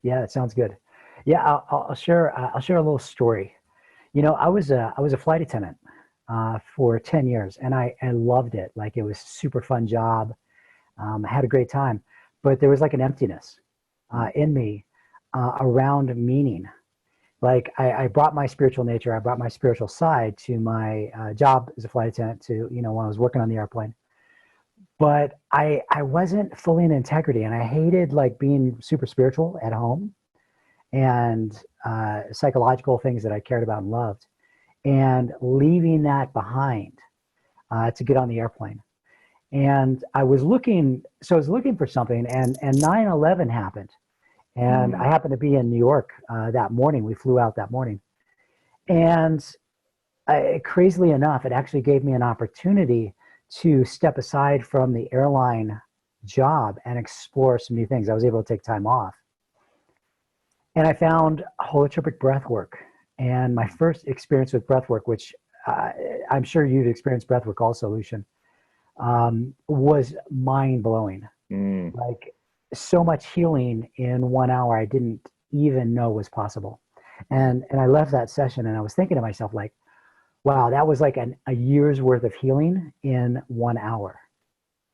Yeah, that sounds good. Yeah, I'll share a little story. I was a flight attendant for 10 years, and I loved it. Like, it was a super fun job. I had a great time, but there was like an emptiness in me around meaning. Like, I brought my spiritual nature, I brought my spiritual side to my job as a flight attendant, to, when I was working on the airplane. But I wasn't fully in integrity, and I hated like being super spiritual at home, and psychological things that I cared about and loved, and leaving that behind to get on the airplane. And I was looking for something, and 9/11 happened. And I Mm, happened to be in New York that morning. We flew out that morning. And crazily enough, it actually gave me an opportunity to step aside from the airline job and explore some new things. I was able to take time off. And I found holotropic breath work. And my first experience with breath work, which uh, I'm sure you'd experienced breath work also, Lucian, was mind blowing. mm, Like, so much healing in 1 hour I didn't even know was possible. And I left that session and I was thinking to myself, like, wow, that was like a year's worth of healing in 1 hour,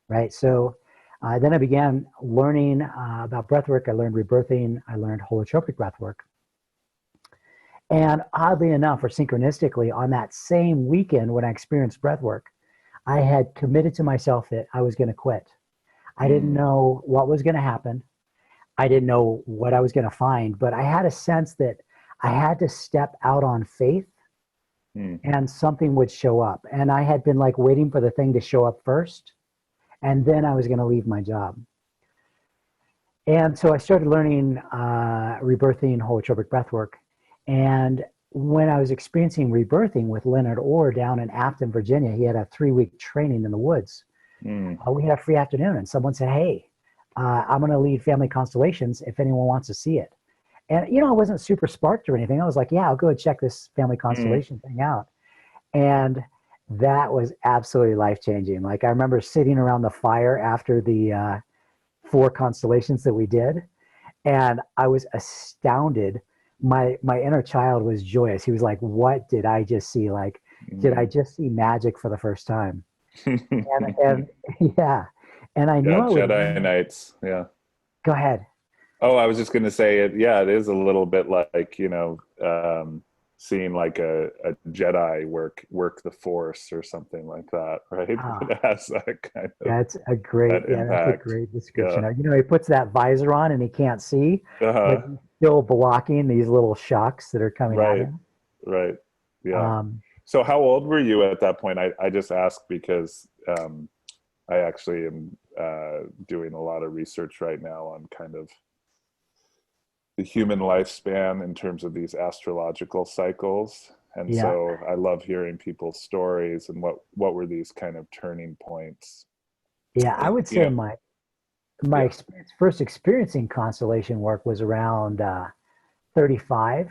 right? So then I began learning about breath work. I learned rebirthing. I learned holotropic breath work. And oddly enough, or synchronistically, on that same weekend when I experienced breath work, I had committed to myself that I was going to quit. I didn't mm, know what was going to happen. I didn't know what I was going to find, but I had a sense that I had to step out on faith mm. and something would show up. And I had been like waiting for the thing to show up first, and then I was going to leave my job. And so I started learning rebirthing holotropic breathwork. And when I was experiencing rebirthing with Leonard Orr down in Afton, Virginia, he had a 3-week training in the woods. Mm, We had a free afternoon, and someone said, "Hey, I'm going to lead Family Constellations if anyone wants to see it." And, I wasn't super sparked or anything. I was like, yeah, I'll go and check this Family mm. Constellation thing out. And that was absolutely life changing. Like, I remember sitting around the fire after the 4 constellations that we did, and I was astounded. My inner child was joyous. He was like, "What did I just see? Like, did I Mm. just see magic for the first time?" And yeah, and I knew Yeah, I would Jedi learn. Knights. Yeah. Go ahead. Oh, I was just going to say it. Yeah, it is a little bit like, seeing like a Jedi work the Force or something like that, right? Ah, It has that kind of that That's a impact. great Yeah. description. He puts that visor on and he can't see, but Uh-huh. he's still blocking these little shocks that are coming at Right. him. Right. Yeah. Um, So how old were you at that point? I just asked because I actually am doing a lot of research right now on kind of the human lifespan in terms of these astrological cycles. And yeah, so I love hearing people's stories and what were these kind of turning points. yeah. I would You say know, my yeah, experience, first experiencing constellation work was around 35,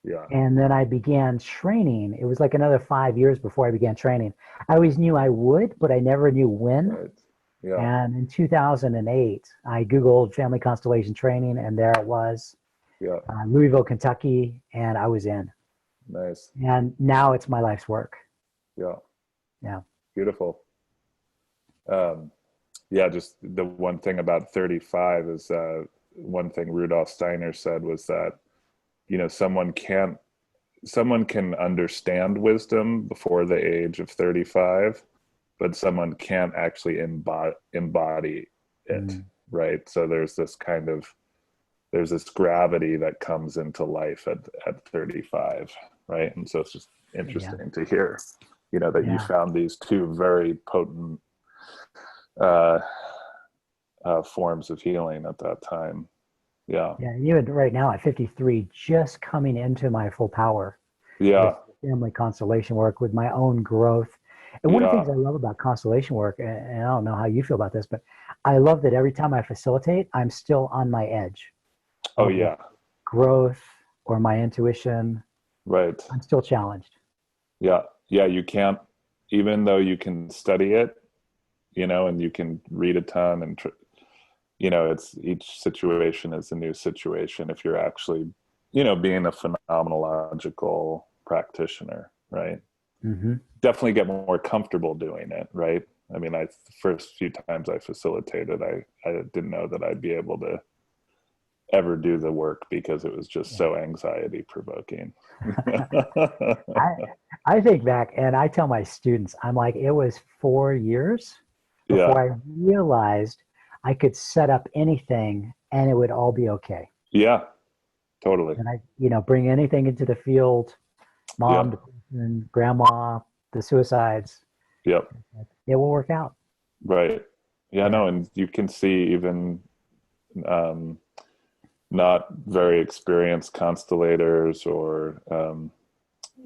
yeah, and then I began training. It was like another 5 years before I began training. I always knew I would, but I never knew when. right, yeah, And in 2008, I Googled family constellation training, and there it was, yeah, Louisville, Kentucky, and I was in. nice, And now it's my life's work. yeah, Yeah. beautiful. Um, yeah, just the one thing about 35 is one thing Rudolf Steiner said was that someone can understand wisdom before the age of 35, but someone can't actually embody it, Mm, right? So there's this gravity that comes into life at 35, right? And so it's just yeah. interesting to hear, that you Yeah. found these two very potent uh, forms of healing at that time. Yeah, Yeah. Even right now at 53, just coming into my full power with yeah, family constellation work, with my own growth. And one of the yeah. things I love about constellation work, and I don't know how you feel about this, but I love that every time I facilitate, I'm still on my edge Oh, of like yeah, growth or my intuition. right. I'm still challenged. Yeah, yeah. You can't, even though you can study it, and you can read a ton and you know, it's each situation is a new situation if you're actually, you know, being a phenomenological practitioner, right? Hmm. Definitely get more comfortable doing it, right? I mean, the first few times I facilitated, I didn't know that I'd be able to ever do the work because it was just Yeah. so anxiety provoking. I I think back and I tell my students, I'm like, it was 4 years Yeah, before I realized I could set up anything and it would all be okay. yeah, totally. And I, bring anything into the field, mom, Yep, depression, grandma, the suicides, yep, it will work out. right. Yeah, Yeah. no, and you can see even um, not very experienced constellators or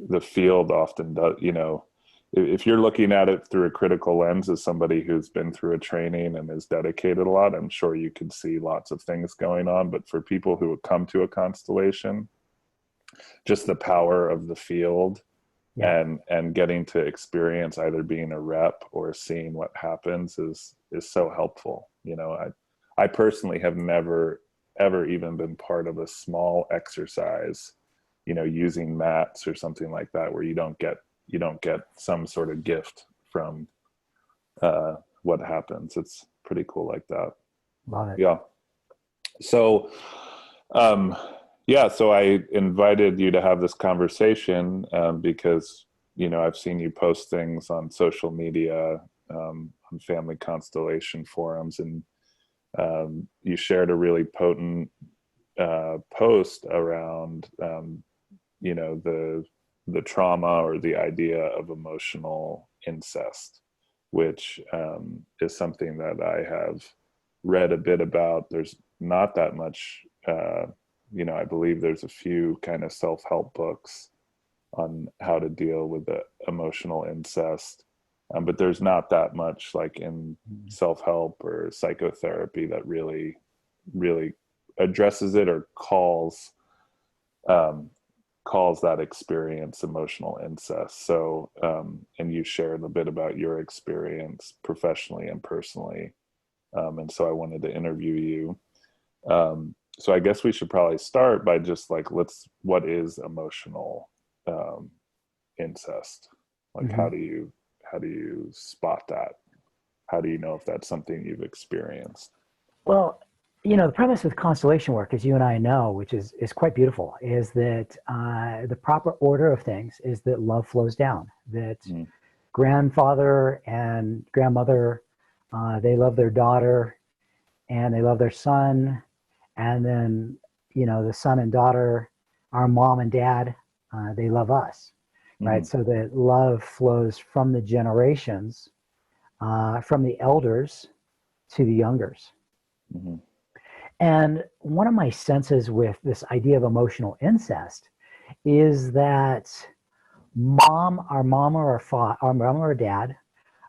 the field often does, you know, if you're looking at it through a critical lens as somebody who's been through a training and is dedicated a lot, I'm sure you can see lots of things going on. But for people who would come to a constellation, just the power of the field Yeah. and getting to experience either being a rep or seeing what happens is so helpful. You know, I personally have never ever even been part of a small exercise, you know, using mats or something like that where you don't get some sort of gift from what happens. It's pretty cool like that. Love it. Yeah. So um yeah, so I invited you to have this conversation because, you know, I've seen you post things on social media, on family constellation forums, and you shared a really potent post around, you know, the trauma or the idea of emotional incest, which is something that I have read a bit about. There's not that much, you know, I believe there's a few kind of self-help books on how to deal with the emotional incest, but there's not that much like in self-help or psychotherapy that really addresses it or um, calls that experience emotional incest. So, and you shared a bit about your experience professionally and personally. And so I wanted to interview you. So I guess we should probably start by just like, what is emotional um, incest? Like, Hmm. how do you spot that? How do you know if that's something you've experienced? Well, the premise with constellation work, as you and I know, which is quite beautiful, is that the proper order of things is that love flows down. That Mm, grandfather and grandmother, they love their daughter and they love their son, and then the son and daughter, our mom and dad, they love us, right? mm, So that love flows from the generations, from the elders to the youngers. mm, And one of my senses with this idea of emotional incest is that our mom or our mom or dad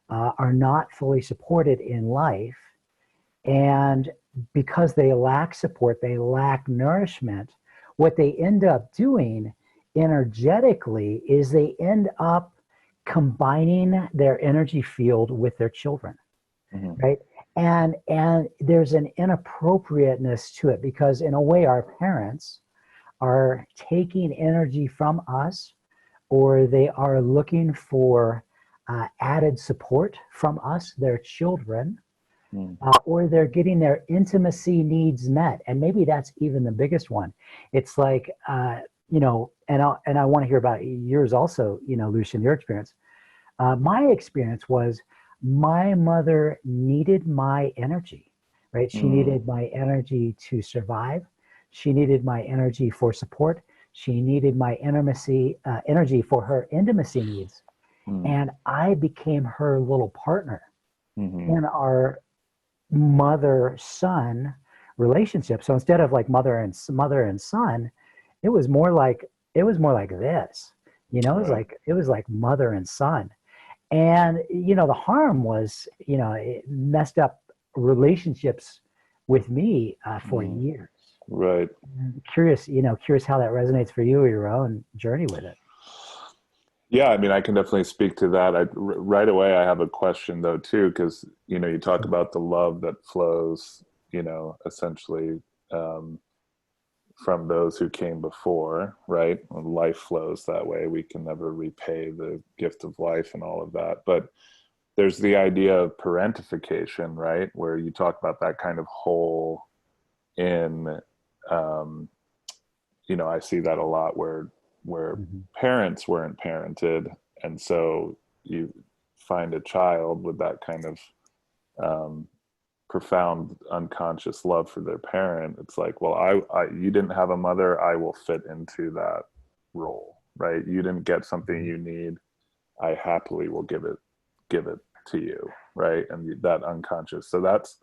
are not fully supported in life, and because they lack support, they lack nourishment. What they end up doing energetically is they end up combining their energy field with their children, mm, right? And there's an inappropriateness to it because in a way our parents are taking energy from us, or they are looking for added support from us, their children, mm, or they're getting their intimacy needs met. And maybe that's even the biggest one. It's like, and I want to hear about yours also, Lucian, your experience. My experience was my mother needed my energy, right? She mm, needed my energy to survive. She needed my energy for support. She needed my energy for her intimacy needs. mm, And I became her little partner mm, in our mother-son relationship. So instead of like mother and son, it was more like this. right. It was like mother and son. And the harm was, it messed up relationships with me for Mm, years. right. Curious how that resonates for you or your own journey with it. Yeah, I mean, I can definitely speak to that. Right away, I have a question though too, because you know, you talk Sure. about the love that flows, essentially from those who came before, right? When life flows that way, we can never repay the gift of life and all of that. But there's the idea of parentification, right? Where you talk about that kind of whole in, I see that a lot where Mm-hmm. parents weren't parented. And so you find a child with that kind of profound unconscious love for their parent. It's like, well, you didn't have a mother, I will fit into that role, right? You didn't get something you need, I happily will give it to you, right? And that unconscious. So that's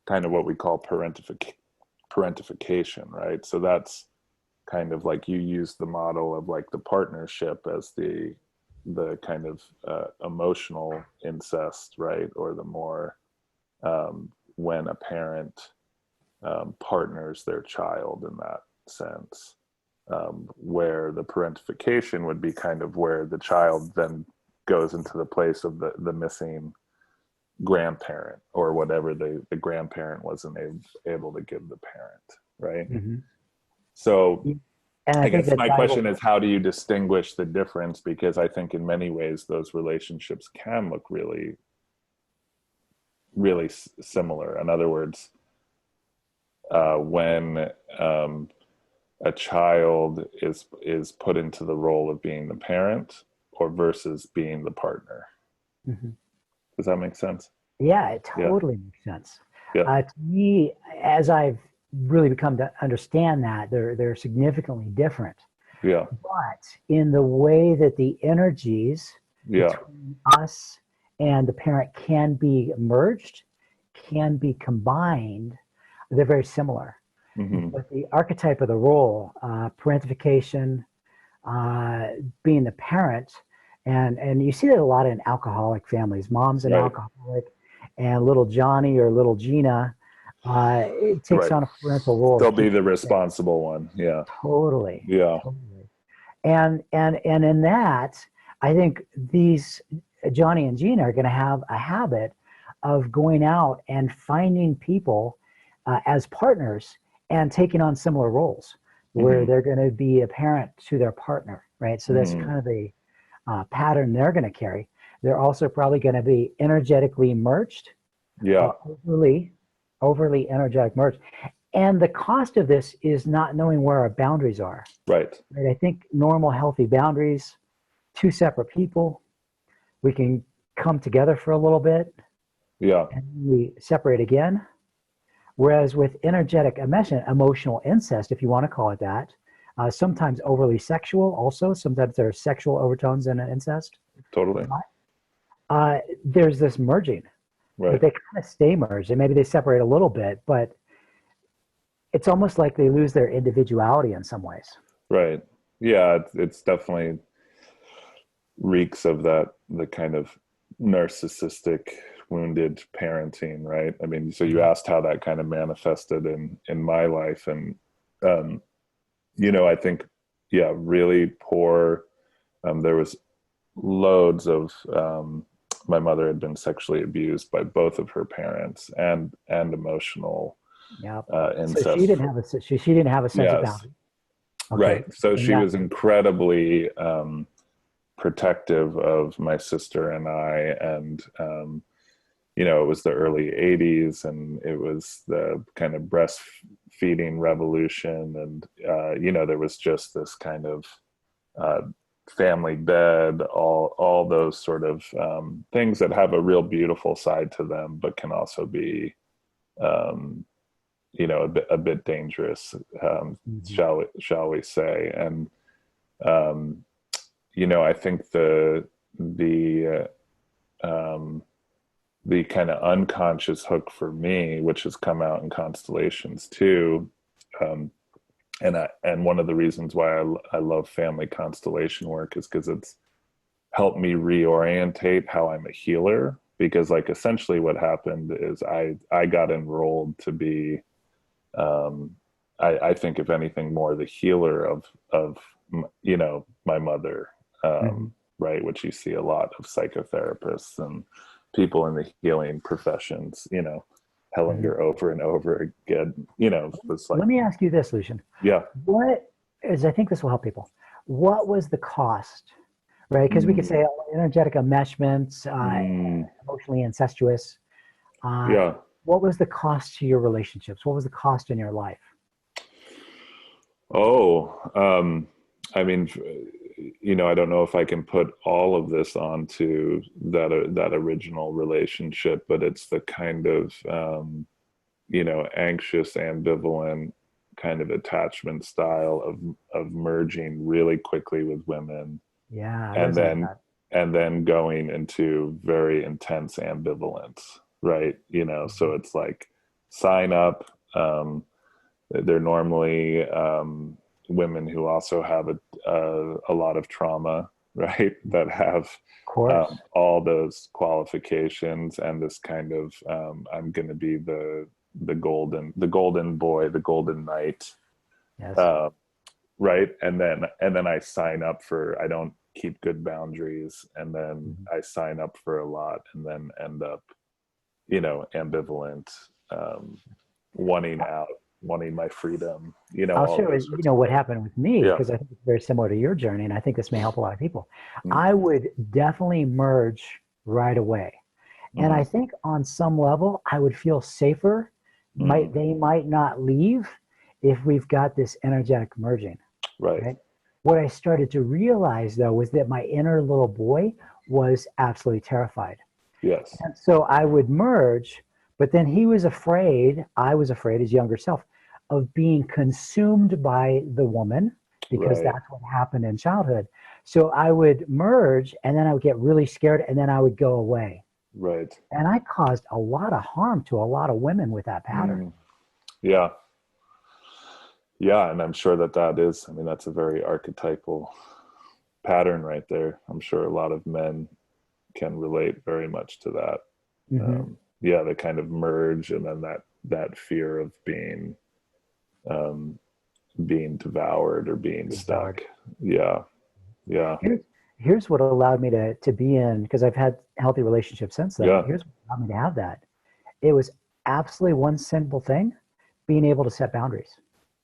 kind of what we call parentification, right? So that's kind of like you use the model of like the partnership as the kind of emotional incest, right? Or the more when a parent partners their child in that sense, where the parentification would be kind of where the child then goes into the place of the missing grandparent or whatever the grandparent wasn't able to give the parent, right? Mm-hmm. So And I I think guess that my Bible. question is, how do you distinguish the difference? Because I think in many ways those relationships can look really, really similar. In other words, when a child is put into the role of being the parent or versus being the partner. Mhm. Does that make sense? Yeah, it Yeah. totally makes sense. Yeah. To me, as I've really become to understand that, they're significantly different. Yeah. But in the way that the energies Yeah. between us and the parent can be merged, can be combined, they're very similar. Mm-hmm. But the archetype of the role, parentification, being the parent, and you see that a lot in alcoholic families. Mom's an Right. alcoholic, and little Johnny or little Gina, it takes Right. on a parental role to They'll be keep the them safe. responsible one. Yeah. Totally, Yeah. totally. And in that, I think these Johnny and Gina are going to have a habit of going out and finding people as partners and taking on similar roles where Mm-hmm. they're going to be a parent to their partner, right? So that's Mm-hmm. kind of a pattern they're going to carry. They're also probably going to be energetically merged, Yeah. overly, overly energetic merged. And the cost of this is not knowing where our boundaries are. Right. Right? I think normal, healthy boundaries, two separate people, we can come together for a little bit Yeah. and we separate again. Whereas with energetic emotional incest, if you want to call it that, sometimes overly sexual also, sometimes there are sexual overtones in an incest. Totally. There's this merging, but Right. they kind of stay merged and maybe they separate a little bit, but it's almost like they lose their individuality in some ways. Right. Yeah. It's definitely reeks of that, the kind of narcissistic wounded parenting, right? I mean, so you Mhm. asked how that kind of manifested in my life, and um I think, yeah, really poor. There was loads of my mother had been sexually abused by both of her parents, and emotional Yeah. So incest. she didn't have a sense of Yes. boundary. Okay. Right. So And she that. was incredibly protective of my sister and I, and it was the early 80s, and it was the kind of breastfeeding revolution, and there was just this kind of uh, family bed, all those sort of things that have a real beautiful side to them, but can also be um, a bit dangerous, Mhm. shall we say. And I think um, the kind of unconscious hook for me, which has come out in constellations too, um, and one of the reasons why I love family constellation work is because it's helped me reorientate how I'm a healer. Because like essentially what happened is I got enrolled to be, um, I think if anything more the healer of my mother, Mhm. right, which you see a lot of psychotherapists and people in the healing professions, Mhm. Hellinger over and over again. You know, was like, Let me ask you this, Lucian. yeah. What is, I think this will help people. What was the cost, right? Because we could Mm, say energetic enmeshment, mm, emotionally incestuous. Uh, yeah. what was the cost to your relationships? What was the cost in your life? Oh, I mean, you know, I don't know if I can put all of this onto that original relationship, but it's the kind of you know, anxious, ambivalent kind of attachment style of merging really quickly with women, Yeah, I and resonate with then that. going into very intense ambivalence, right? You know, so Mhm. it's like sign up. They're normally women who also have a lot of trauma, right? That have Of course. all those qualifications and this kind of I'm going to be the golden boy, the golden knight, Yes. uh, right? And then I sign up for, I don't keep good boundaries, and then Mhm. I sign up for a lot, and then end up, you know, ambivalent, wanting out, wanting my freedom, you know, I'll all share those with you sorts know of what things. happened with me Yeah. because I think it's very similar to your journey, and I think this may help a lot of people. Mm-hmm. I would definitely merge right away, and I Mm-hmm. think on some level I would feel safer. Mm-hmm. Might they might not leave if we've got this energetic merging, Right. right? What I started to realize though was that my inner little boy was absolutely terrified. Yes. And so I would merge, but then he was afraid, I was afraid, his younger self, of being consumed by the woman because Right. that's what happened in childhood. So I would merge and then I would get really scared and then I would go away. Right. And I caused a lot of harm to a lot of women with that pattern. Mm. Yeah. Yeah. And I'm sure that that is, I mean, that's a very archetypal pattern right there. I'm sure a lot of men can relate very much to that. Hmm. Yeah, the kind of merge, and then that fear of um, being devoured or being Devoured. stuck. Yeah, yeah, Here's, here's what allowed me to be in, because I've had healthy relationships since then. yeah, Here's what allowed me to have that. It was absolutely one simple thing, being able to set boundaries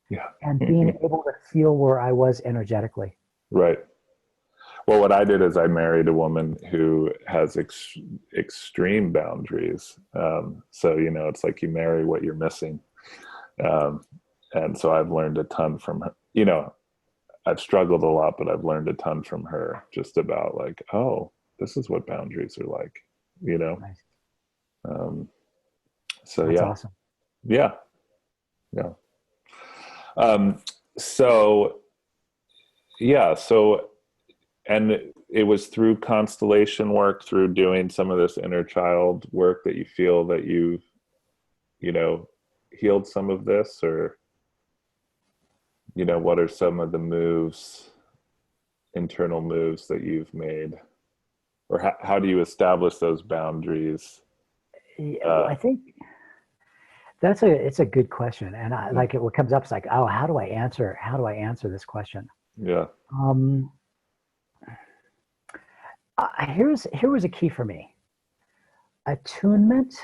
yeah. and being able to feel where I was energetically. Right. Well, what I did is I married a woman who has extreme boundaries. So, you know, it's like you marry what you're missing. Um, and so I've learned a ton from her. You know, I've struggled a lot, but I've learned a ton from her just about like, oh, this is what boundaries are like, you know? Nice. Um, so That's yeah, awesome. yeah, yeah. Um, so yeah, so, and it was through constellation work, through doing some of this inner child work, that you feel that you know, healed some of this, or, you know, what are some of the moves, internal moves that you've made, or how do you establish those boundaries? Yeah, well, Uh, I think it's a good question, and I mm, like it. What comes up is like, oh, how do I answer this question? yeah. Um, here was a key for me: attunement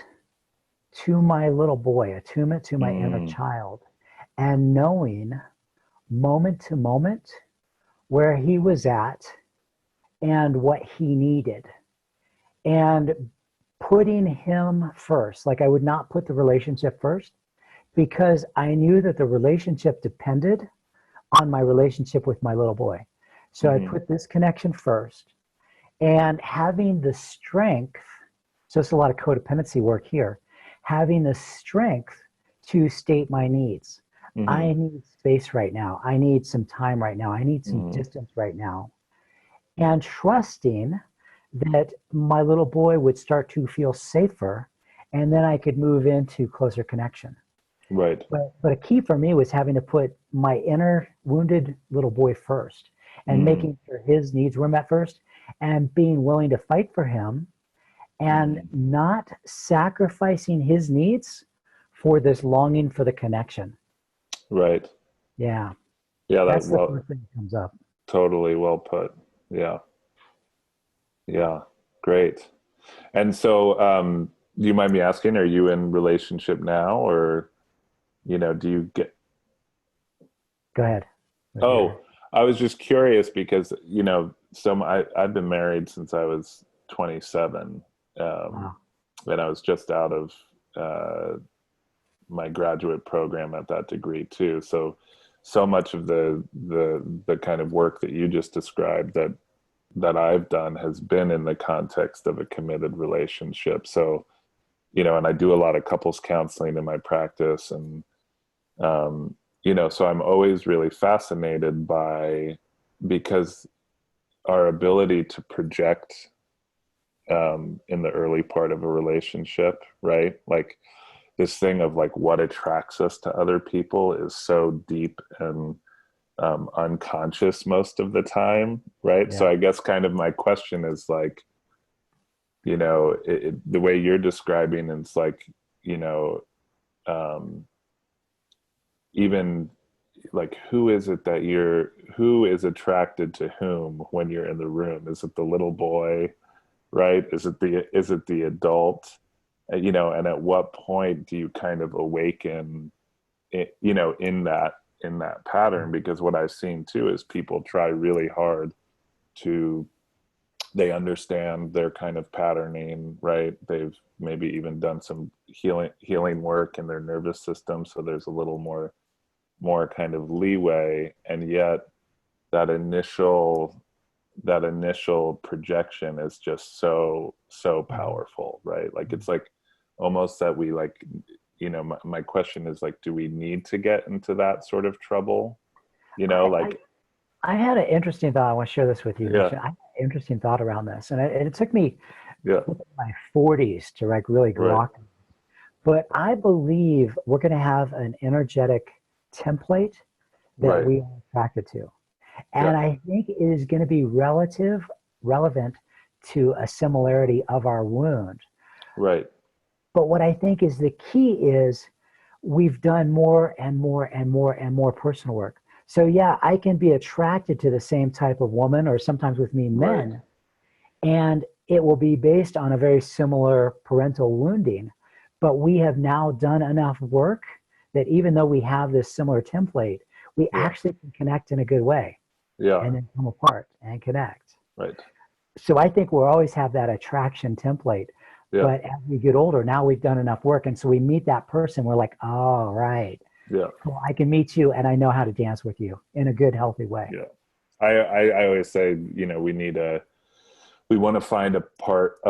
to my little boy, attunement to my inner Mm, child, and knowing moment to moment where he was at and what he needed, and putting him first. Like I would not put the relationship first because I knew that the relationship depended on my relationship with my little boy. So I mm-hmm, put this connection first, and having the strength. So it's a lot of codependency work here. Having the strength to state my needs. mm-hmm, I need space right now. I need some time right now. I need some mm-hmm, distance right now. And trusting that my little boy would start to feel safer, and then I could move into closer connection. right. But a key for me was having to put my inner wounded little boy first and Mm, making sure his needs were met first and being willing to fight for him and mm, not sacrificing his needs for this longing for the connection. right. Yeah, Yeah, that, that's the well, first thing that comes up. totally well put. Yeah, yeah, great. And so, do you mind me asking, are you in relationship now, or, do you get, Go ahead with your. oh, I was just curious because, I've been married since I was 27. Um, Wow. and I was just out of my graduate program at that degree too. So much of the kind of work that you just described that I've done has been in the context of a committed relationship. So, and I do a lot of couples counseling in my practice, and so I'm always really fascinated by, because our ability to project in the early part of a relationship, right? Like this thing of like what attracts us to other people is so deep and unconscious most of the time, right? Yeah. So I guess kind of my question is like, the way you're describing, it's like, you know, um, even like who is attracted to whom when you're in the room? Is it the little boy, right? Is it the adult? And at what point do you kind of awaken in that pattern? Because what I've seen too is people try really hard to, they understand their kind of patterning, right? They've maybe even done some healing work in their nervous system, so there's a little more kind of leeway, and yet that initial that initial projection is just so Mhm. powerful, right? Like it's like almost that we like, my question is like, do we need to get into that sort of trouble, I, I, like, I had an interesting thought. I want to share this with you, yeah, Lucian. I had an interesting thought around this, and it took me yeah, my 40s to like really right, grok. But I believe we're going to have an energetic template that right, we are attracted to. yeah, And I think it is going to be relevant to a similarity of our wound. right, But what I think is the key is we've done more and more and more and more personal work. So yeah, I can be attracted to the same type of woman, or sometimes with me right, men, and it will be based on a very similar parental wounding. But we have now done enough work that even though we have this similar template, we yeah, actually can connect in a good way yeah, and then come apart and connect. right, So I think we'll always have that attraction template. yeah, But as we get older, now we've done enough work. And so we meet that person. We're like, oh, right. yeah, Cool. I can meet you and I know how to dance with you in a good, healthy way. yeah. I always say, we want to find a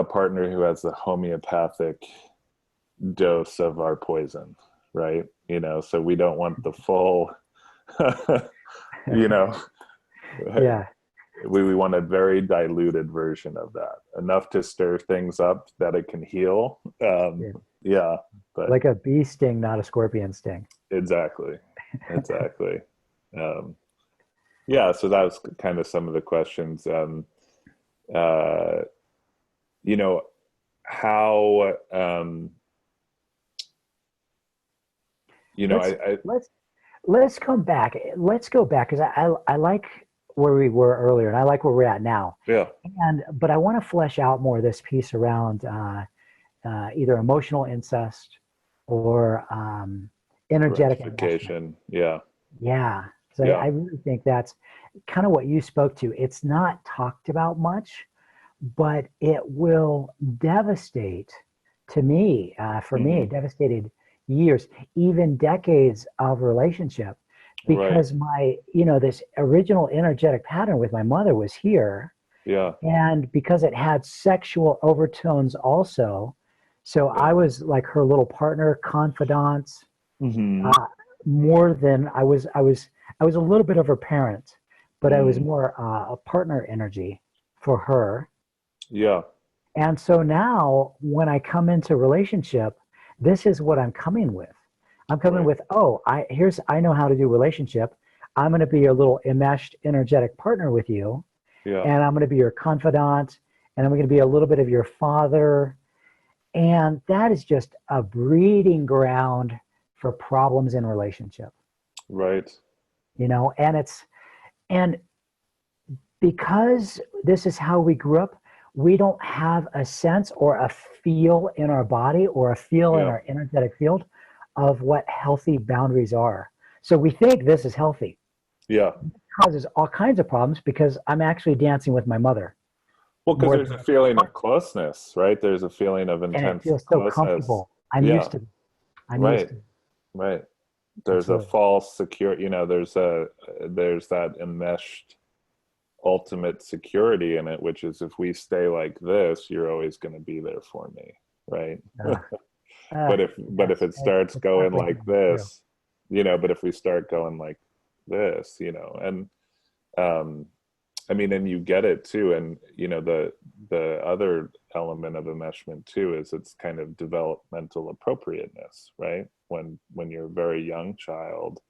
partner who has the homeopathic dose of our poison, right? So we don't want the full, you know, Yeah. we want a very diluted version of that, enough to stir things up that it can heal. Yeah. Yeah, but Like a bee sting, not a scorpion sting. exactly, exactly. Um, yeah, so that was kind of some of the questions. Uh, you know, how, Let's I let's let's come back. Let's go back because I like where we were earlier and I like where we're at now. yeah, And but I want to flesh out more this piece around either emotional incest or energetic enmeshment. rectification. Yeah, Yeah. So I yeah, really think that's kind of what you spoke to. It's not talked about much, but it will devastate to me, for me, it hmm, devastated years, even decades of relationship right, because this original energetic pattern with my mother was here. yeah, And because it had sexual overtones also. So yeah, I was like her little partner, confidant, hmm, uh, more than I was a little bit of her parent, but I was mm, more a partner energy for her. yeah, And so now when I come into relationship, this is what I'm coming with. I'm coming right, with, oh, I know how to do relationship. I'm going to be a little enmeshed energetic partner with you, yeah, and I'm going to be your confidant, and I'm going to be a little bit of your father. And that is just a breeding ground for problems in relationship, right, and it's and because this is how we grew up, we don't have a sense or a feel in our body or a feel in Yeah. our energetic field of what healthy boundaries are. So we think this is healthy. Yeah. It causes all kinds of problems because I'm actually dancing with my mother Well, because more there's than, a feeling of closeness, right? There's a feeling of and it intense feels so closeness. comfortable. I'm Yeah. used to, I'm used Right. to, Right. There's a absolutely. false secure, there's that enmeshed ultimate security in it, which is if we stay like this, you're always going to be there for me, right? Uh, But if yes, it starts it's going like heartbreakingly true. this, but if we start going like this, and um I mean, and you get it too, and the other element of enmeshment too is it's kind of developmental appropriateness, right? When you're a very young child,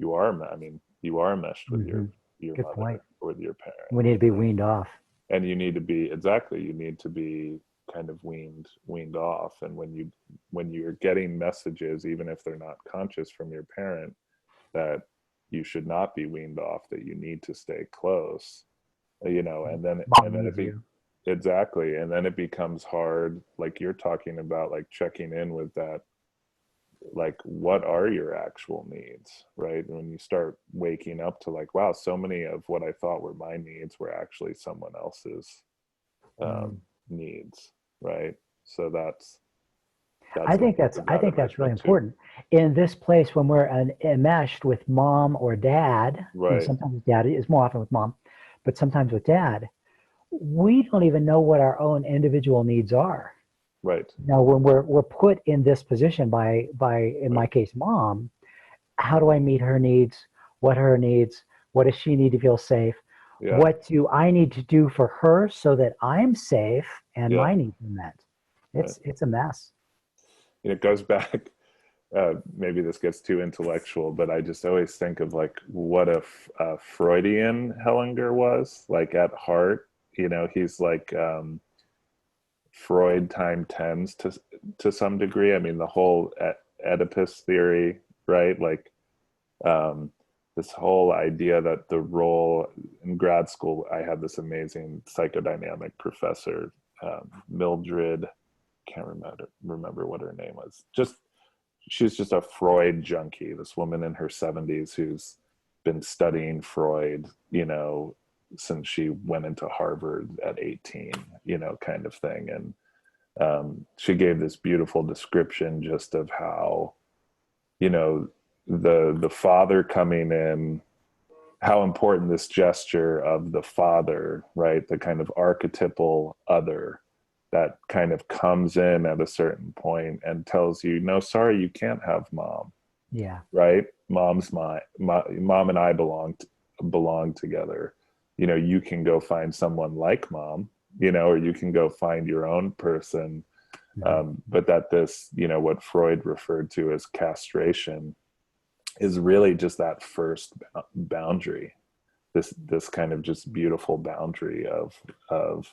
I mean, you are meshed with Hmm. your Good point. mother or with your We parent, need to be weaned off. and you need to be kind of weaned off. And when you're getting messages, even if they're not conscious from your parent, that you should not be weaned off, that you need to stay close, and Mom then needs you. exactly, and then it becomes hard, like you're talking about, like checking in with that, like what are your actual needs, right? When you start waking up to like, wow, so many of what I thought were my needs were actually someone else's Mm. needs, right? So I that's think that's important I about think that's really enmeshment too. important in this place when we're enmeshed with mom or dad. Right. Sometimes dad is more often with mom, but sometimes with dad. We don't even know what our own individual needs are. Right. When we're put in this position by in my Right. case mom, how do I meet her needs? What are her needs? What does she need to feel safe? Yeah. What do I need to do for her so that I'm safe and Yeah. my needs are met? Right. It's a mess. It goes back. Maybe this gets too intellectual, but I just always think of like what if Freudian Hellinger was like at heart. He's like Freud time tens to some degree. I mean, the whole Oedipus theory, right? Like um, this whole idea that the role in grad school, I had this amazing psychodynamic professor, Mildred. Can't remember what her name was. She's just a Freud junkie. This woman in her 70s who's been studying Freud, since she went into Harvard at 18, kind of thing. And she gave this beautiful description just of how, you know, the father coming in, how important this gesture of the father, right? The kind of archetypal other that kind of comes in at a certain point and tells you, no, sorry, you can't have mom, Yeah. right? Mom and I belong together. You can go find someone like mom, or you can go find your own person. Mhm. But that this, what Freud referred to as castration, is really just that first boundary. This kind of just beautiful boundary of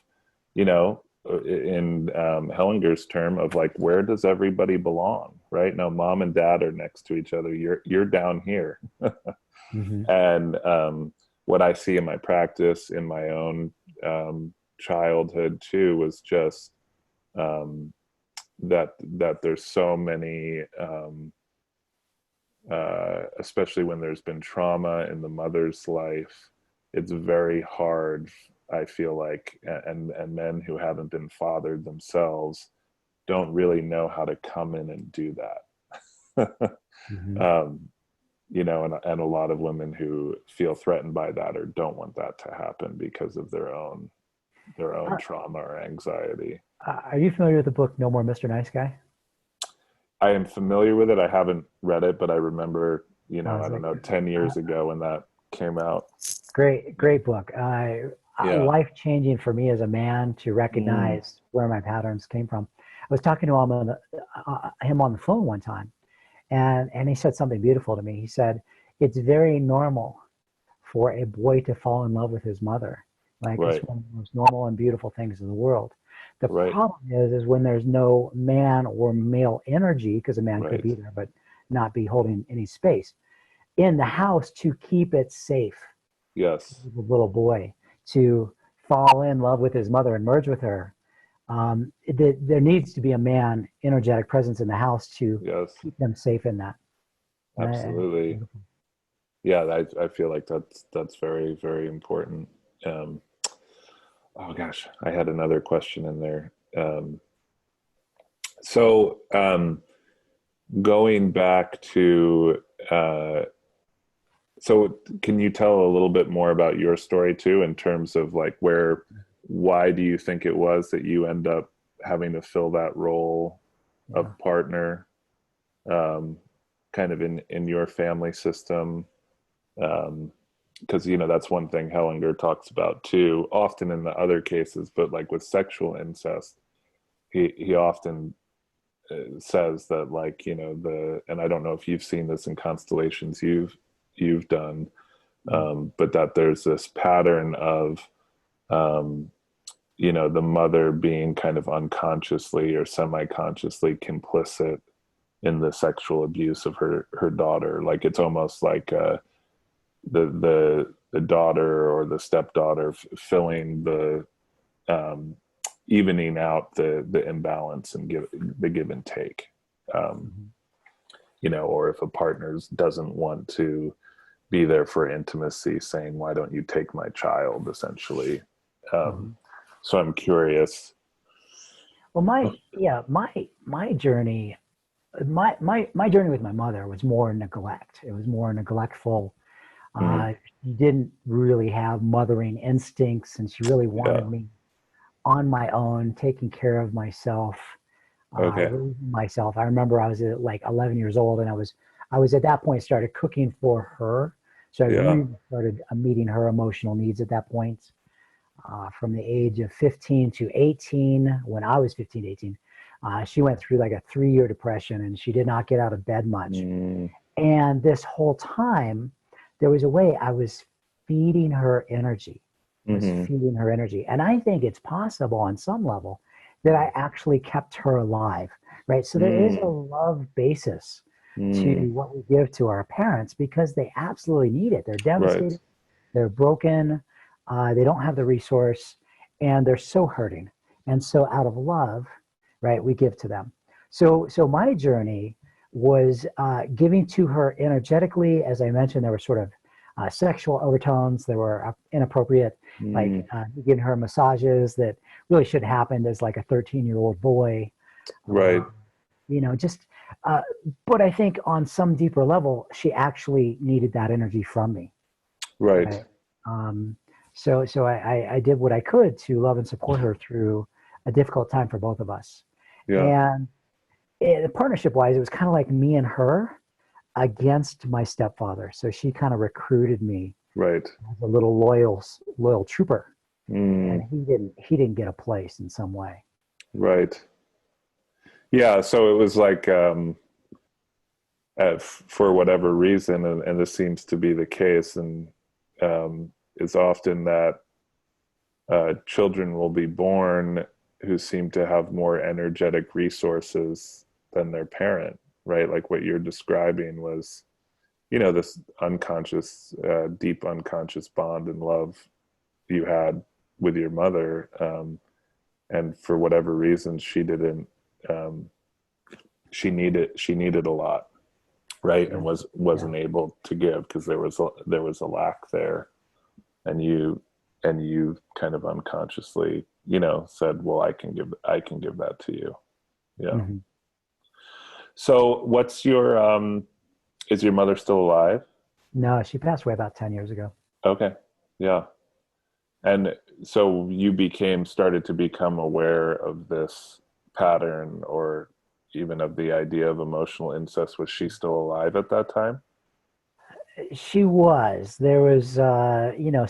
you know in Hellinger's term of like, where does everybody belong, right? Now mom and dad are next to each other, you're down here. Mhm. And what I see in my practice, in my own childhood too, was just that there's so many especially when there's been trauma in the mother's life, it's very hard, I feel like, and men who haven't been fathered themselves don't really know how to come in and do that. Mhm. um, and a lot of women who feel threatened by that or don't want that to happen because of their own Are, trauma or anxiety. are you familiar with the book No More Mr. Nice Guy? I am familiar with it. I haven't read it, but I remember, I It's don't like know, 10 uh, years ago when that came out. great book. Yeah. Life changing for me as a man to Mm, recognize where my patterns came from. I was talking to him on the phone one time, and he said something beautiful to me. He said, "It's very normal for a boy to fall in love with his mother. Like it's right. one of the most normal and beautiful things in the world. The Right. problem is when there's no man or male energy, because a man could Right. be there but not be holding any space in the house to keep it safe Yes. for the little boy to fall in love with his mother and merge with her, there needs to be a man energetic presence in the house to Yes, keep them safe in that. absolutely. Yeah, I feel like that's very, very important. Um, oh gosh, I had another question in there. So going back to so can you tell a little bit more about your story too, in terms of like why do you think it was that you end up having to fill that role Yeah. of partner, um, kind of in your family system? Because that's one thing Hellinger talks about too, often in the other cases, but like with sexual incest, he often says that, like, and I don't know if you've seen this in constellations you've done, Mm-hmm. but that there's this pattern of um, the mother being kind of unconsciously or semi-consciously complicit in the sexual abuse of her daughter. Like it's almost like the daughter or the stepdaughter filling the um, evening out the imbalance and the give and take. Um, Mm-hmm. or if a partner doesn't want to be there for intimacy, saying, "Why don't you take my child?" Essentially. Um, Mm-hmm. so I'm curious. Well, my journey, my journey with my mother was more neglect. It was more neglectful. Mhm. She didn't really have mothering instincts, and she really wanted Yeah. me on my own, taking care of myself, Okay. raising myself. I remember I was like 11 years old, and I was at that point started cooking for her. So I Yeah. really started meeting her emotional needs at that point. From the age of 15 to 18, when I was 15 to 18, she went through like a 3-year depression, and she did not get out of bed much. Mm, And this whole time, there was a way I was feeding her energy, was hmm. feeding her energy. And I think it's possible on some level that I actually kept her alive, right? So there is a Mm, love basis to mm, what we give to our parents because they absolutely need it. They're right. devastated, they're broken, they don't have the resource, and they're so hurting. And so out of love, right, we give to them. So my journey was giving to her energetically. As I mentioned, there were sort of sexual overtones. There were inappropriate, like Mm, giving her massages that really should have happened as like a 13-year-old boy. right. Uh, just, uh, but I think on some deeper level, she actually needed that energy from me, Right. right? Um, so I did what I could to love and support her through a difficult time for both of us. Yeah. And partnership wise, it was kind of like me and her against my stepfather. So she kind of recruited me Right. as a little loyal trooper, and Mm, he didn't get a place in some way. right. Yeah. So it was like, for whatever reason, and this seems to be the case, and is often that children will be born who seem to have more energetic resources than their parent, right? Like what you're describing was, this unconscious, deep unconscious bond and love you had with your mother. And for whatever reason, she didn't, um, she needed a lot, right? And Yeah, yeah. wasn't able to give because there was a lack there. And you kind of unconsciously, said, well, I can give that to you. Yeah. Hmm. So is your mother still alive? No, she passed away about 10 years ago. Okay. Yeah. And so you started to become aware of this pattern, or even of the idea of emotional incest. Was she still alive at that time? She was. There was,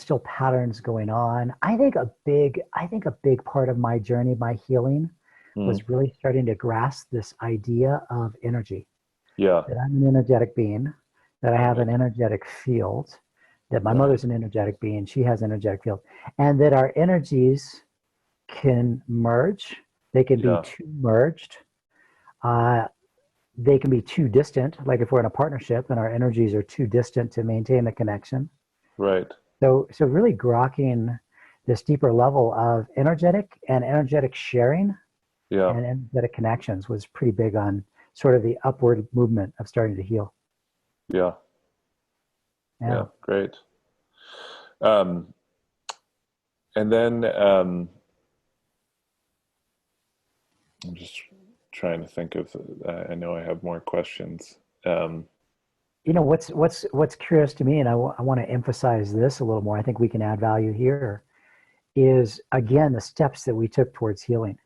still patterns going on. I think a big part of my journey, my healing, Mm. was really starting to grasp this idea of energy. Yeah. That I'm an energetic being, that I have an Right. energetic field, that my Right. mother's an energetic being, she has an energetic field, and that our energies can merge. They can be Yeah. too merged. Uh, they can be too distant. Like if we're in a partnership and our energies are too distant to maintain the connection. Right. So really grokking this deeper level of energetic sharing Yeah. and energetic connections was pretty big on sort of the upward movement of starting to heal. Yeah. Yeah. Yeah. Great. Um, and then I'm just trying to think of. I know I have more questions. Um, What's curious to me, and I want to emphasize this a little more. I think we can add value here. Is again the steps that we took towards healing.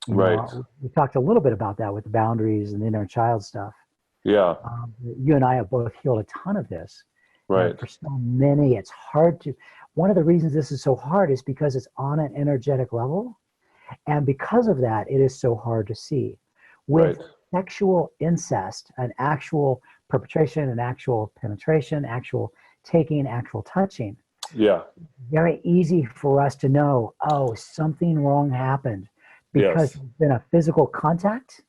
right. We talked a little bit about that with the boundaries and the inner child stuff. Yeah. You and I have both healed a ton of this, and Right. for so many, it's hard to. One of the reasons this is so hard is because it's on an energetic level, and because of that, it is so hard to see. Right. With sexual incest, an actual perpetration, an actual penetration, actual taking, actual touching, Yeah. very easy for us to know, oh, something wrong happened because Yes. there's been a physical contact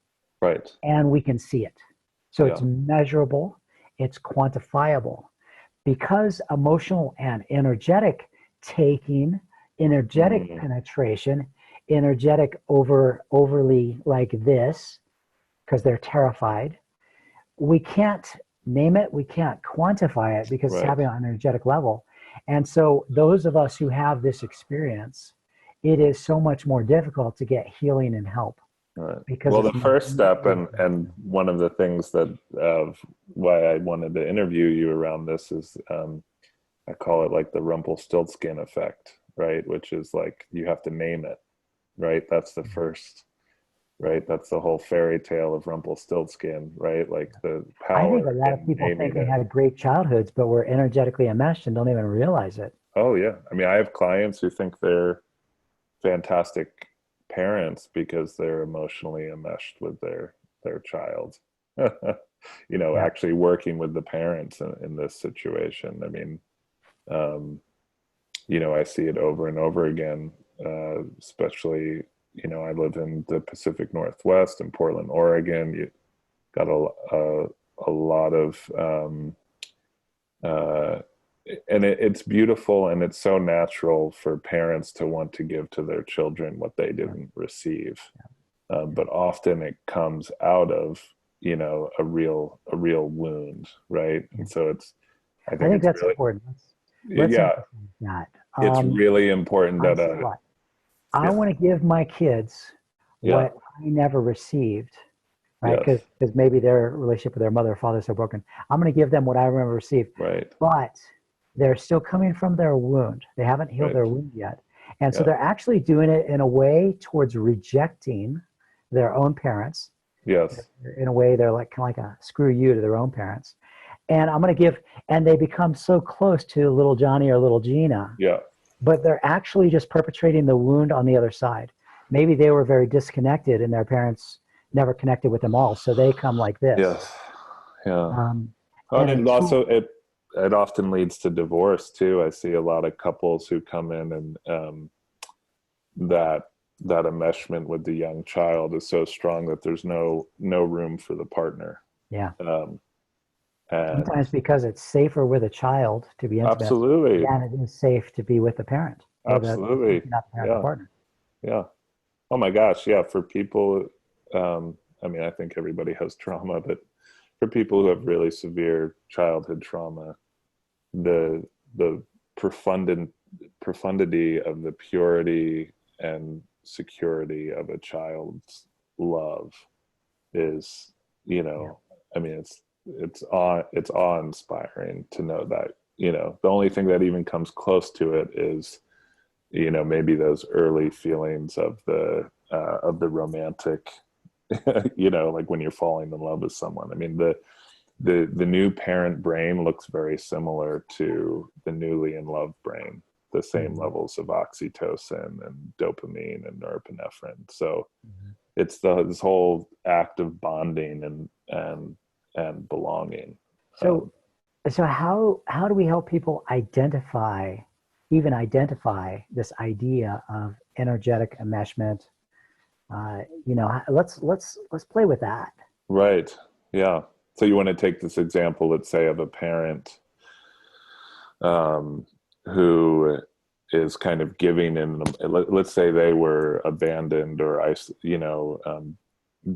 Right. and we can see it. So it's Yeah. measurable, it's quantifiable. Because emotional and energetic taking, energetic Mm, penetration, energetic overly like this, because they're terrified, we can't name it, we can't quantify it because it's right. happening on an energetic level. And so those of us who have this experience, it is so much more difficult to get healing and help Right. because Well, the it's not. first step, and one of the things that why I wanted to interview you around this is I call it like the Rumpelstiltskin effect, right? Which is like you have to name it, right? That's the first, right? That's the whole fairy tale of Rumpelstiltskin, right? Like the I think a power lot of in people think naming they it. had great childhoods, but were energetically enmeshed and don't even realize it. Oh yeah, I mean, I have clients who think they're fantastic parents because they're emotionally enmeshed with their child. Yeah. Actually working with the parents in this situation. I mean, um, I see it over and over again, especially, I live in the Pacific Northwest in Portland, Oregon. You got a lot of, uh, and it's beautiful and it's so natural for parents to want to give to their children what they Yeah. didn't receive. Yeah. But often it comes out of, a real wound, right? Yeah. And so I I think think it's that's really, important. Let's yeah, emphasize that. it's really important I that, say a lot. I yeah, want to give my kids yeah, what I never received, right? yes, Because maybe their relationship with their mother or father is so broken. I'm going to give them what I remember received, right, but they're still coming from their wound. They haven't healed right, their wound yet. And so yeah, they're actually doing it in a way towards rejecting their own parents. yes, In a way, they're like kind of like a screw you to their own parents. And I'm going to give, and they become so close to little Johnny or little Gina, yeah, but they're actually just perpetrating the wound on the other side. Maybe they were very disconnected and their parents never connected with them all. So they come like this. yes, yeah. Um, Oh, and and it until, also it often leads to divorce too. I see a lot of couples who come in and that that enmeshment with the young child is so strong that there's no room for the partner. yeah, Um, and sometimes because it's safer with a child to be intimate absolutely, than it is safe to be with the parent or the, absolutely, not the parent, the yeah, partner. yeah. Oh my gosh, yeah. For people, I mean, I think everybody has trauma, but for people who have really severe childhood trauma, the the profundin, profundity of the purity and security of a child's love is, Yeah. I mean, it's awe-inspiring to know that, the only thing that even comes close to it is, maybe those early feelings of the romantic, like when you're falling in love with someone. I mean, the new parent brain looks very similar to the newly in love brain, the same Mhm. levels of oxytocin and dopamine and norepinephrine. So Mhm. it's this whole act of bonding and belonging. So, so how do we help people identify this idea of energetic enmeshment? Let's play with that. Right. Yeah. So you want to take this example, let's say, of a parent, um, who is kind of giving in, let's say they were abandoned or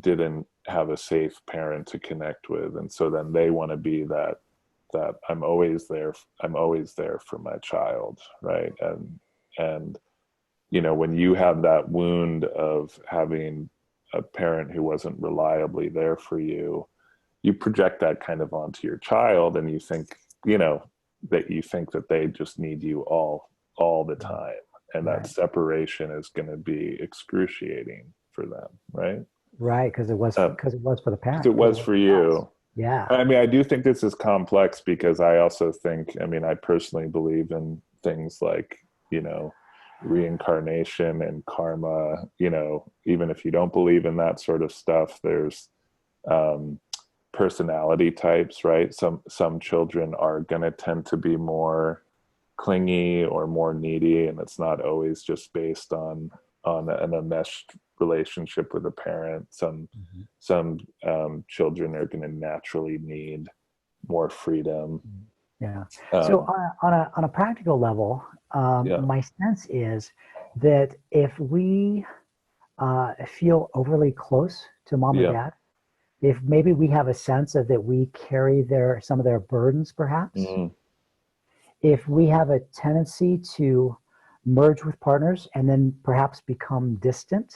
didn't have a safe parent to connect with, and so then they want to be that I'm always there for my child, right? And when you have that wound of having a parent who wasn't reliably there for you, you project that kind of onto your child, and you think that they just need you all the time, and that Right. separation is going to be excruciating for them, right? Right. Because it was for the Because parent, it because it was was for for us. you. Yeah. I mean, I do think this is complex because I also think, I mean, I personally believe in things like, reincarnation and karma. Even if you don't believe in that sort of stuff, there's um, personality types, right? Some children are going to tend to be more clingy or more needy, and it's not always just based on an enmeshed relationship with a parent. Mhm. Some children are going to naturally need more freedom. Yeah. So um, on a practical level, yeah. my sense is that if we feel overly close to mom and Yeah. dad, if maybe we have a sense of that we carry some of their burdens, perhaps, Mm-hmm. if we have a tendency to merge with partners and then perhaps become distant,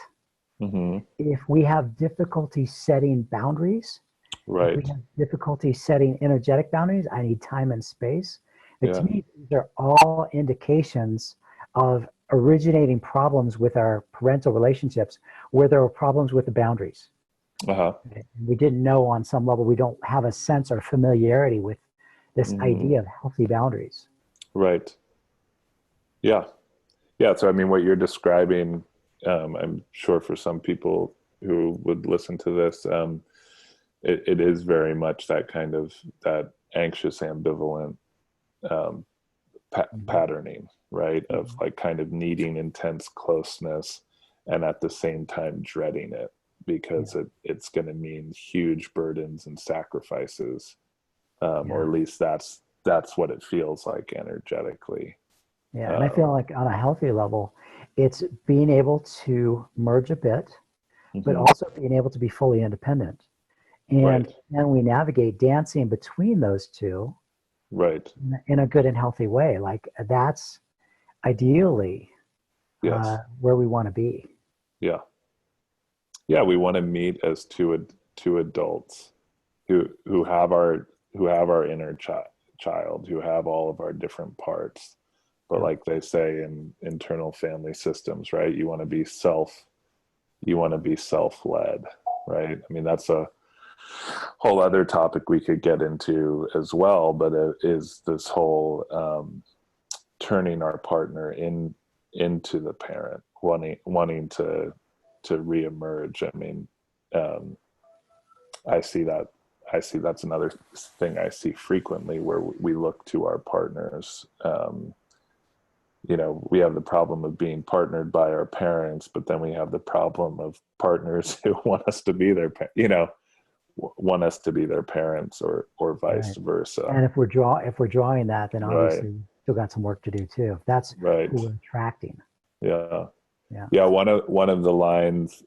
Mm-hmm. if we have difficulty setting boundaries, if we Right. have difficulty setting energetic boundaries, I need time and space. And to Yeah. me, these are all indications of originating problems with our parental relationships where there are problems with the boundaries. Uh-huh. We didn't know on some level, we don't have a sense or familiarity with this Mm-hmm. idea of healthy boundaries. Right. Yeah. Yeah. So I mean, what you're describing, I'm sure for some people who would listen to this, it is very much that kind of that anxious ambivalent um, Mhm. patterning, right? Of Mhm. like kind of needing intense closeness and at the same time dreading it because Yeah, it's going to mean huge burdens and sacrifices, or yeah, at least that's what it feels like energetically. yeah. And I feel Um, like on a healthy level, it's being able to merge a bit, but mhm. also being able to be fully independent. Right, And then we navigate dancing between those two right, in a good and healthy way. Like that's ideally yes, where we want to be. yeah, yeah. We want to meet as two adults who have our inner child, who have all of our different parts. But Yeah. like they say in internal family systems, right? You want to be self-led, right? I mean, that's a whole other topic we could get into as well, but it is this whole turning our partner into the parent, wanting to reemerge. I mean, um, I see that. I see that's another thing I see frequently where we look to our partners. We have the problem of being partnered by our parents, but then we have the problem of partners who want us to be want us to be their parents, or vice Right. versa. And if we're drawing that, then Right. obviously we still got some work to do too. If that's who Right. we're attracting. Yeah. Yeah. Yeah. One of the lines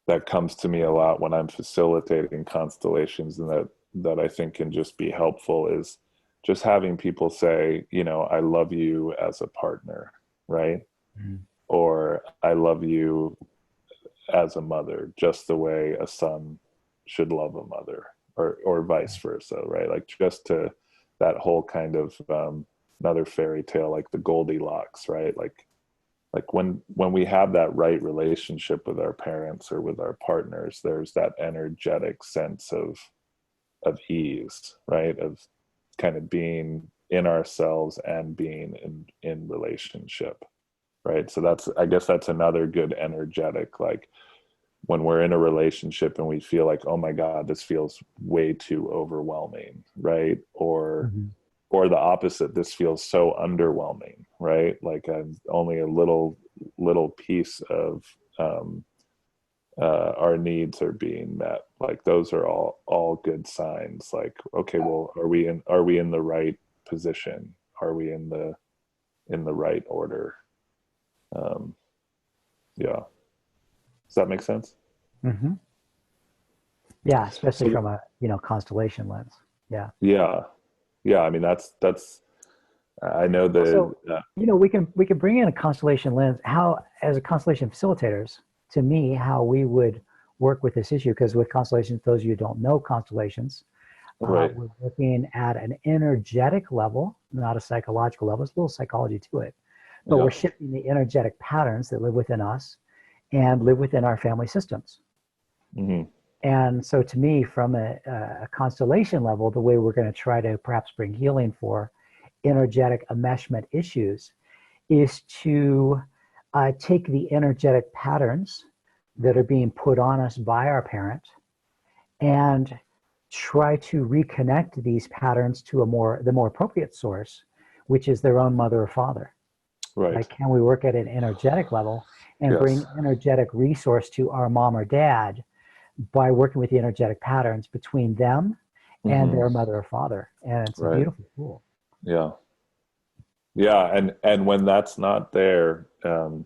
that comes to me a lot when I'm facilitating constellations, and that I think can just be helpful, is just having people say, I love you as a partner, right? Mhm. Or I love you as a mother, just the way a son should love a mother, or vice versa, right? Like just to that whole kind of another fairy tale, like the Goldilocks, right? Like when we have that right relationship with our parents or with our partners, there's that energetic sense of ease, right? Of kind of being in ourselves and being in relationship, right? So I guess that's another good energetic, like when we're in a relationship and we feel like, oh my God, this feels way too overwhelming, right? Mhm. Or the opposite, this feels so underwhelming, right? Like only a little piece of um, our needs are being met. Like those are all good signs. Like, okay, well, are we in the right position? Are we in the in the right order. Um, yeah. Does that make sense? Hmm. Yeah, especially So from a constellation lens. Yeah. yeah, yeah. I mean, that's. I know the. Also, we can bring in a constellation lens. How, as a constellation facilitators, to me, how we would work with this issue, because with constellations, those of you who don't know constellations, Right. we're looking at an energetic level, not a psychological level. There's a little psychology to it, but we're Yeah. shifting the energetic patterns that live within us and live within our family systems. Hmm. And so, to me, from a constellation level, the way we're going to try to perhaps bring healing for energetic enmeshment issues is to take the energetic patterns that are being put on us by our parent and try to reconnect these patterns to the more appropriate source, which is their own mother or father. Right. Like, can we work at an energetic level and Yes. bring energetic resource to our mom or dad by working with the energetic patterns between them and Hmm. their mother or father? And it's a Right. beautiful tool. Yeah. Yeah. And when that's not there, have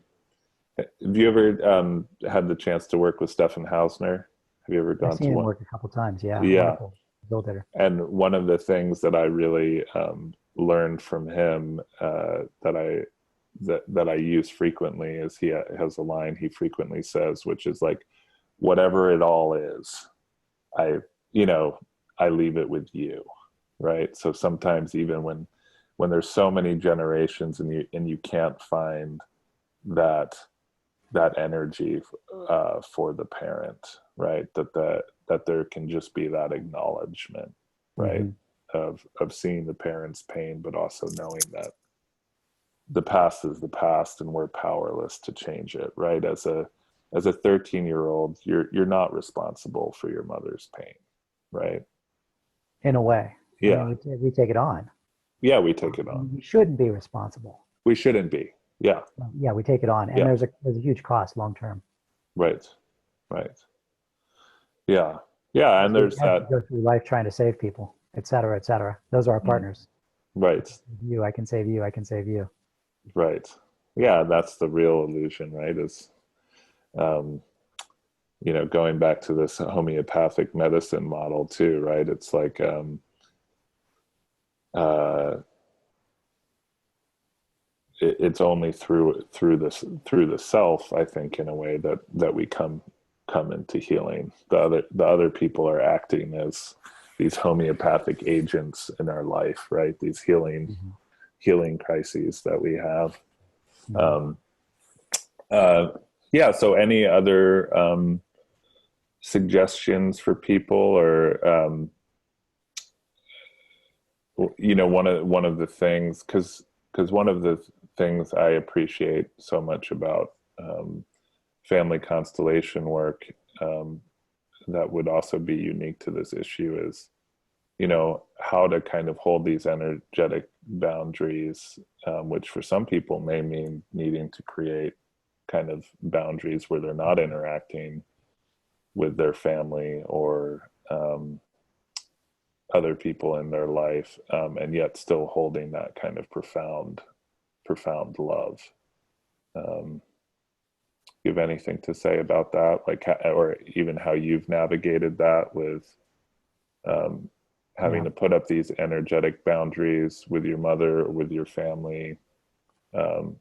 you ever had the chance to work with Stefan Hausner? Have you ever I've gone seen to him one? work a couple times. Yeah, Yeah. wonderful facilitator. And one of the things that I really learned from him that I use frequently is he has a line he frequently says, which is like, "Whatever it all is, I you know I leave it with you." Right. So sometimes even when there's so many generations and you can't find that that energy for the parent, right? That there can just be that acknowledgement, right, Hmm. of seeing the parent's pain, but also knowing that the past is the past and we're powerless to change it, right? As a 13-year-old, you're not responsible for your mother's pain, right? In a way, I Yeah, mean, we take it on. yeah, we take it on. We shouldn't be responsible. We shouldn't be. Yeah, Yeah, we take it on, and yeah, there's a huge cost long term. right, right. Yeah, yeah, and there's As we that. go through life trying to save people, et cetera, et cetera. Those are our Mm, partners. I right. can save you. I can save you. I can save you. Right. Yeah, that's the real illusion, right? Is um, going back to this homeopathic medicine model too, right? It's like uh, it's only through the self, I think, in a way that we come into healing. The other people are acting as these homeopathic agents in our life, right? These Hmm. healing crises that we have. Hmm. Um, uh, yeah. So, any other suggestions for people, or one of the things, because one of the things I appreciate so much about family constellation work, um, that would also be unique to this issue is how to kind of hold these energetic boundaries, which for some people may mean needing to create kind of boundaries where they're not interacting with their family or other people in their life, and yet still holding that kind of profound love. Um, you have anything to say about that, like, or even how you've navigated that with um, having Yeah. to put up these energetic boundaries with your mother or with your family, um,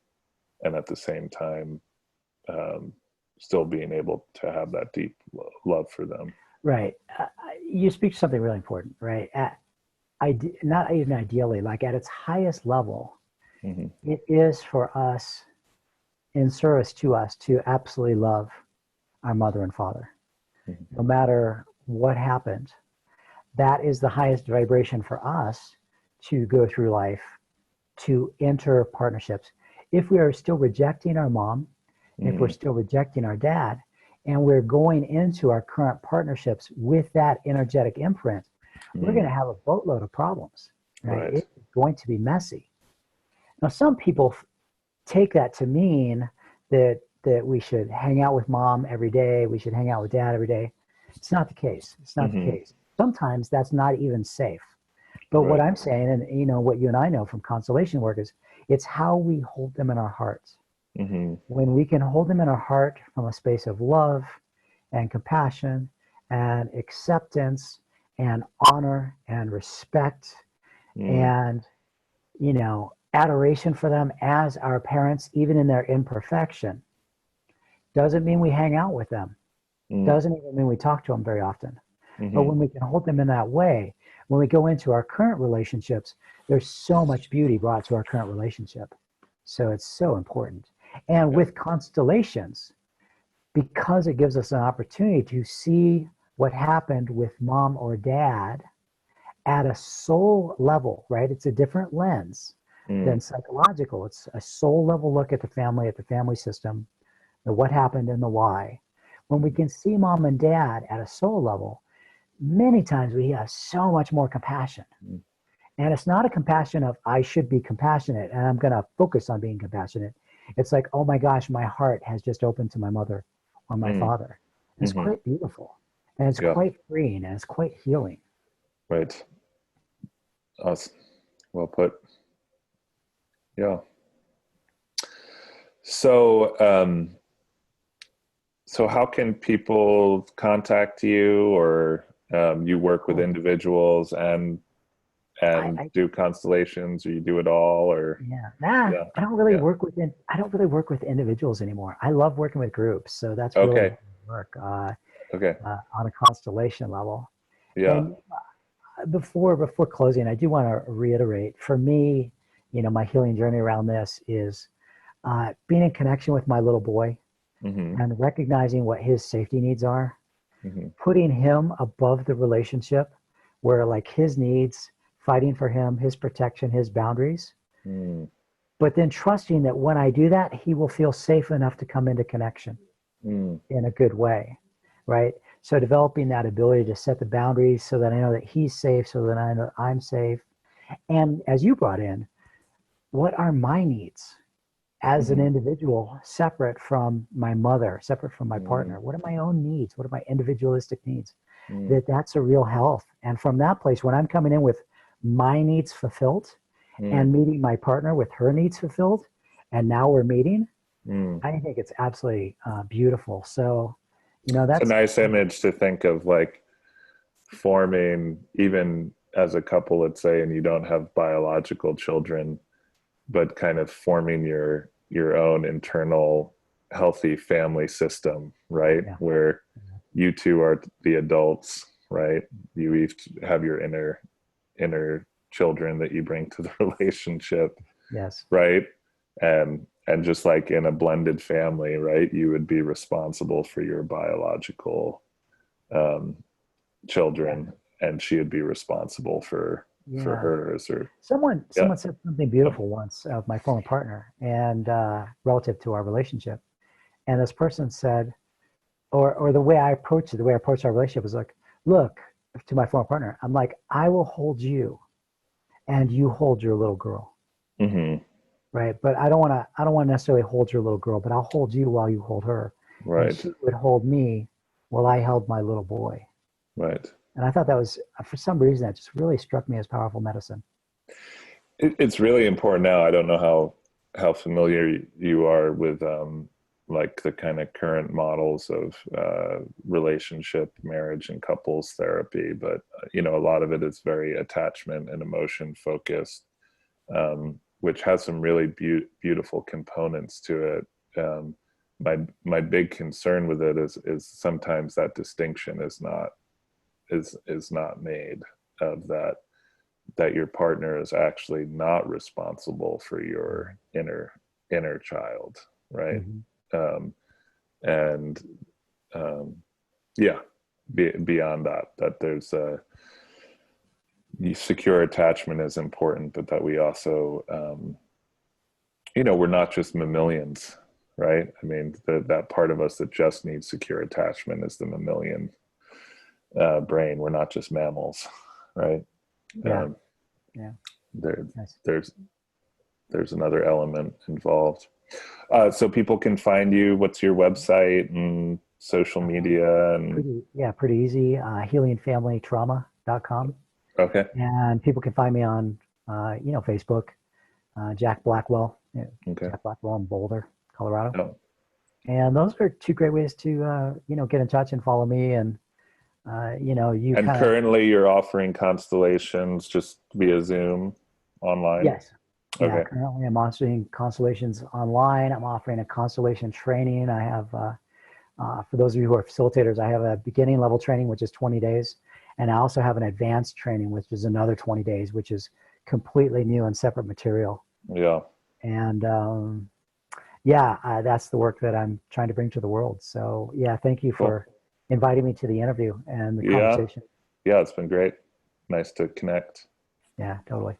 and at the same time um, still being able to have that deep love for them? Right. You speak to something really important, right? Not even ideally, like at its highest level, Hmm. it is for us, in service to us, to absolutely love our mother and father, Hmm. no matter what happened. That is the highest vibration for us to go through life, to enter partnerships. If we are still rejecting our mom, if we're Hmm. still rejecting our dad, and we're going into our current partnerships with that energetic imprint, we're going to Hmm. have a boatload of problems, right? Right. It's going to be messy. Now, some people take that to mean that we should hang out with mom every day, we should hang out with dad every day. It's not the case. It's not the Hmm. case. Sometimes that's not even safe. But what Right. I'm saying, and what you and I know from constellation work is it's how we hold them in our hearts. Mm-hmm. When we can hold them in our heart from a space of love and compassion and acceptance and honor and respect Mm, and adoration for them as our parents, even in their imperfection, doesn't mean we hang out with them, mm, doesn't even mean we talk to them very often. But mm-hmm. when we can hold them in that way, when we go into our current relationships, there's so much beauty brought to our current relationship. So it's so important. And Yeah. with constellations, because it gives us an opportunity to see what happened with mom or dad at a soul level, right? It's a different lens Mm, than psychological. It's a soul level look at the family system, the what happened and the why. When we can see mom and dad at a soul level, many times we have so much more compassion. mm, And it's not a compassion of I should be compassionate and I'm going to focus on being compassionate. It's like, oh my gosh, my heart has just opened to my mother or my mm, father. And it's mm-hmm. quite beautiful and it's Yeah. quite freeing and it's quite healing. Right. Awesome. Well put. Yeah. So, so how can people contact you, or you work with Oh, individuals and I do constellations, or you do it all, or yeah, nah, yeah, yeah. I don't really work with individuals anymore. I love working with groups. So that's really Okay. how I work Okay. on a constellation level. Yeah. And before closing, I do want to reiterate for me, my healing journey around this is being in connection with my little boy Mm-hmm. and recognizing what his safety needs are, Mm-hmm. putting him above the relationship where like his needs, fighting for him, his protection, his boundaries, Mm, but then trusting that when I do that, he will feel safe enough to come into connection mm, in a good way, right? So developing that ability to set the boundaries so that I know that he's safe, so that I know I'm safe. And as you brought in, what are my needs as an mm-hmm. individual, separate from my mother, separate from my Mm, partner? What are my own needs? What are my individualistic needs? mm, That's a real health. And from that place, when I'm coming in with my needs fulfilled mm, and meeting my partner with her needs fulfilled, and now we're meeting, mm. I think it's absolutely beautiful. So, It's a that's nice image to think of, like forming, even as a couple, let's say, and you don't have biological children, but kind of forming your own internal healthy family system, right? yeah, Where you two are the adults, right? You each have your inner children that you bring to the relationship, yes, right? And just like in a blended family, right, you would be responsible for your biological um, yeah, children, and she would be responsible for yeah. hers. Or yeah. Someone said something beautiful once of my former partner and relative to our relationship. And this person said, or the way I approached it, the way I approached our relationship was like, look, to my former partner, I'm like, I will hold you and you hold your little girl. Mm-hmm. Right. But I don't want to necessarily hold your little girl, but I'll hold you while you hold her. And Right. she would hold me while I held my little boy. Right. And I thought that was, for some reason, that just really struck me as powerful medicine. It's really important now. I don't know how familiar you are with like the kind of current models of relationship, marriage, and couples therapy, but a lot of it is very attachment and emotion focused, which has some really beautiful components to it. My big concern with it is sometimes that distinction is not made, of that your partner is actually not responsible for your inner child, right? Mm-hmm. Um, and um, yeah, beyond that there's secure attachment is important, but that we also we're not just mammalians, right? I mean, that part of us that just needs secure attachment is the mammalian brain. We're not just mammals, right? Yeah. um, Yeah. there Nice. there's there's another element involved. So people can find you. What's your website and social Uh, media? And pretty easy. Healingfamilytrauma.com. Okay. And people can find me on, Facebook, Jack Blackwell, Okay. Jack Blackwell in Boulder, Colorado. Oh. And those are two great ways to, get in touch and follow me. And, you And kind of, currently you're offering constellations just via Zoom online? yes. Yeah, Okay. currently I'm offering constellations online. I'm offering a constellation training. I have, for those of you who are facilitators, I have a beginning level training, which is 20 days. And I also have an advanced training, which is another 20 days, which is completely new and separate material. Yeah. And yeah, that's the work that I'm trying to bring to the world. So yeah, thank you Cool. for inviting me to the interview and the Yeah. conversation. Yeah, it's been great. Nice to connect. Yeah, totally.